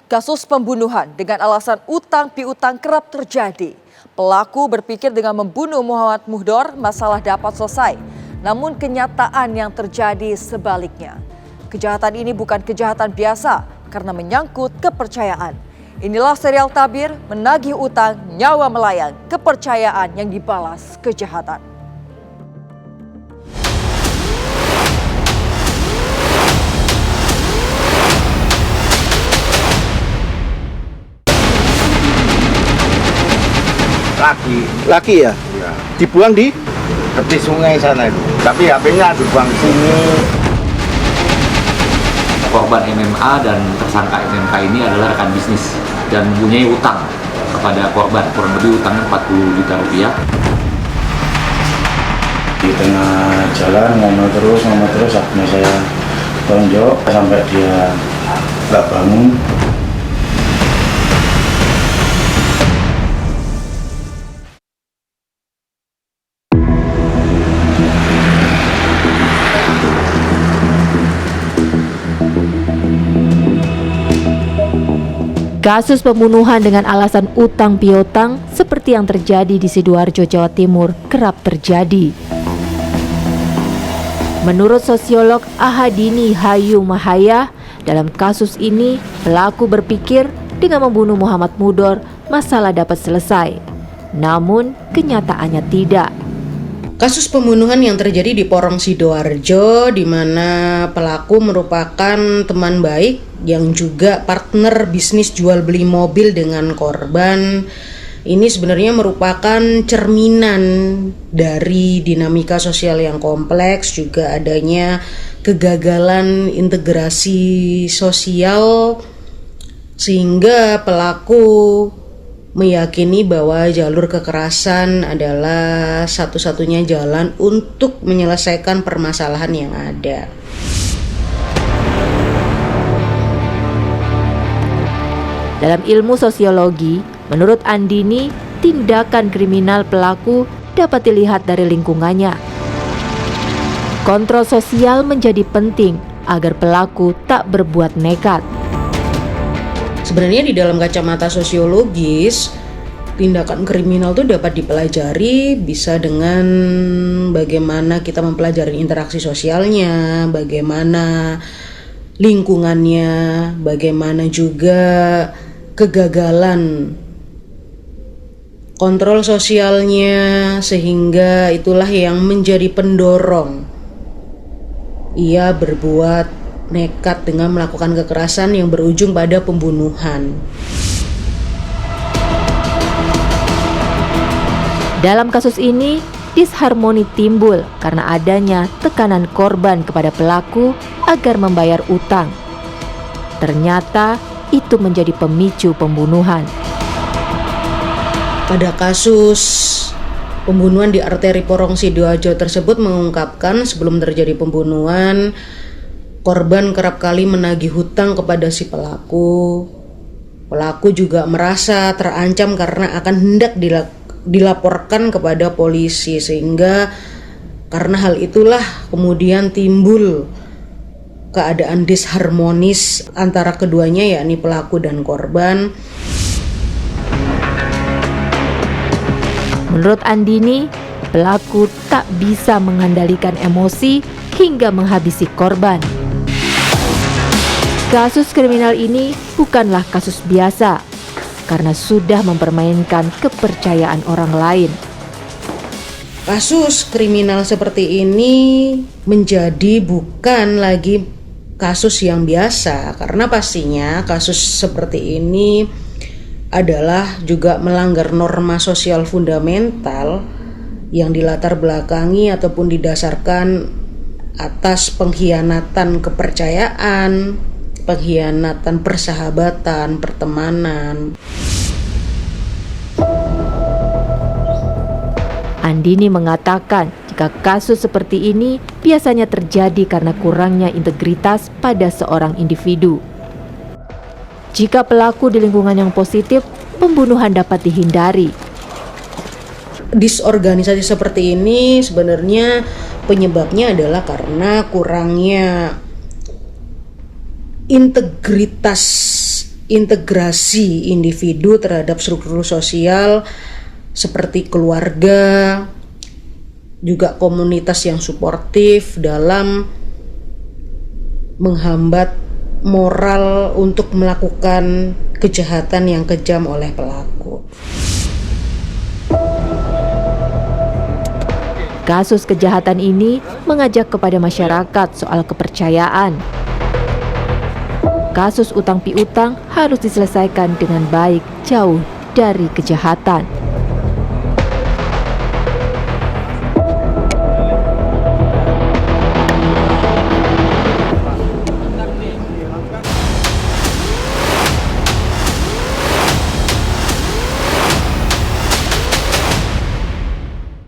Kasus pembunuhan dengan alasan utang piutang kerap terjadi. Pelaku berpikir dengan membunuh Muhammad Muhdor masalah dapat selesai. Namun kenyataan yang terjadi sebaliknya. Kejahatan ini bukan kejahatan biasa karena menyangkut kepercayaan. Inilah serial tabir menagih utang nyawa melayang, kepercayaan yang dibalas kejahatan. Laki ya? Iya. Dibuang di Tepi sungai sana itu. Tapi HP-nya dibuang sini. Korban MMA dan tersangka MMK ini adalah rekan bisnis dan mempunyai utang kepada korban, kurang lebih utangnya 40 juta rupiah. Di tengah jalan ngomel terus, akhirnya saya tonjok sampai dia nggak bangun. Kasus pembunuhan dengan alasan utang piutang seperti yang terjadi di Sidoarjo, Jawa Timur kerap terjadi. Menurut sosiolog Ahadini Hayu Mahaya, dalam kasus ini pelaku berpikir dengan membunuh Muhammad Muhdor masalah dapat selesai. Namun kenyataannya tidak. Kasus pembunuhan yang terjadi di Porong Sidoarjo, di mana pelaku merupakan teman baik yang juga partner bisnis jual beli mobil dengan korban. Ini sebenarnya merupakan cerminan dari dinamika sosial yang kompleks, juga adanya kegagalan integrasi sosial, sehingga pelaku meyakini bahwa jalur kekerasan adalah satu-satunya jalan untuk menyelesaikan permasalahan yang ada. Dalam ilmu sosiologi, menurut Andini, tindakan kriminal pelaku dapat dilihat dari lingkungannya. Kontrol sosial menjadi penting agar pelaku tak berbuat nekat. Sebenarnya di dalam kacamata sosiologis, tindakan kriminal itu dapat dipelajari bisa dengan bagaimana kita mempelajari interaksi sosialnya, bagaimana lingkungannya, bagaimana juga kegagalan kontrol sosialnya, sehingga itulah yang menjadi pendorong ia berbuat nekat dengan melakukan kekerasan yang berujung pada pembunuhan. Dalam kasus ini, disharmoni timbul karena adanya tekanan korban kepada pelaku agar membayar utang. Ternyata itu menjadi pemicu pembunuhan. Pada kasus pembunuhan di arteri Porong Sidoarjo tersebut mengungkapkan sebelum terjadi pembunuhan, korban kerap kali menagih hutang kepada si pelaku. Pelaku juga merasa terancam karena akan hendak dilaporkan kepada polisi, sehingga karena hal itulah kemudian timbul keadaan disharmonis antara keduanya, yakni pelaku dan korban. Menurut Andini, pelaku tak bisa mengendalikan emosi hingga menghabisi korban. Kasus kriminal ini bukanlah kasus biasa karena sudah mempermainkan kepercayaan orang lain. Kasus kriminal seperti ini menjadi bukan lagi kasus yang biasa, karena pastinya kasus seperti ini adalah juga melanggar norma sosial fundamental yang dilatar belakangi ataupun didasarkan atas pengkhianatan kepercayaan, pengkhianatan persahabatan, pertemanan. Andini mengatakan jika kasus seperti ini biasanya terjadi karena kurangnya integritas pada seorang individu. Jika pelaku di lingkungan yang positif, pembunuhan dapat dihindari. Disorganisasi seperti ini sebenarnya penyebabnya adalah karena kurangnya integritas integrasi individu terhadap struktur sosial seperti keluarga, juga komunitas yang suportif dalam menghambat moral untuk melakukan kejahatan yang kejam oleh pelaku. Kasus kejahatan ini mengajak kepada masyarakat soal kepercayaan. Kasus utang piutang harus diselesaikan dengan baik, jauh dari kejahatan.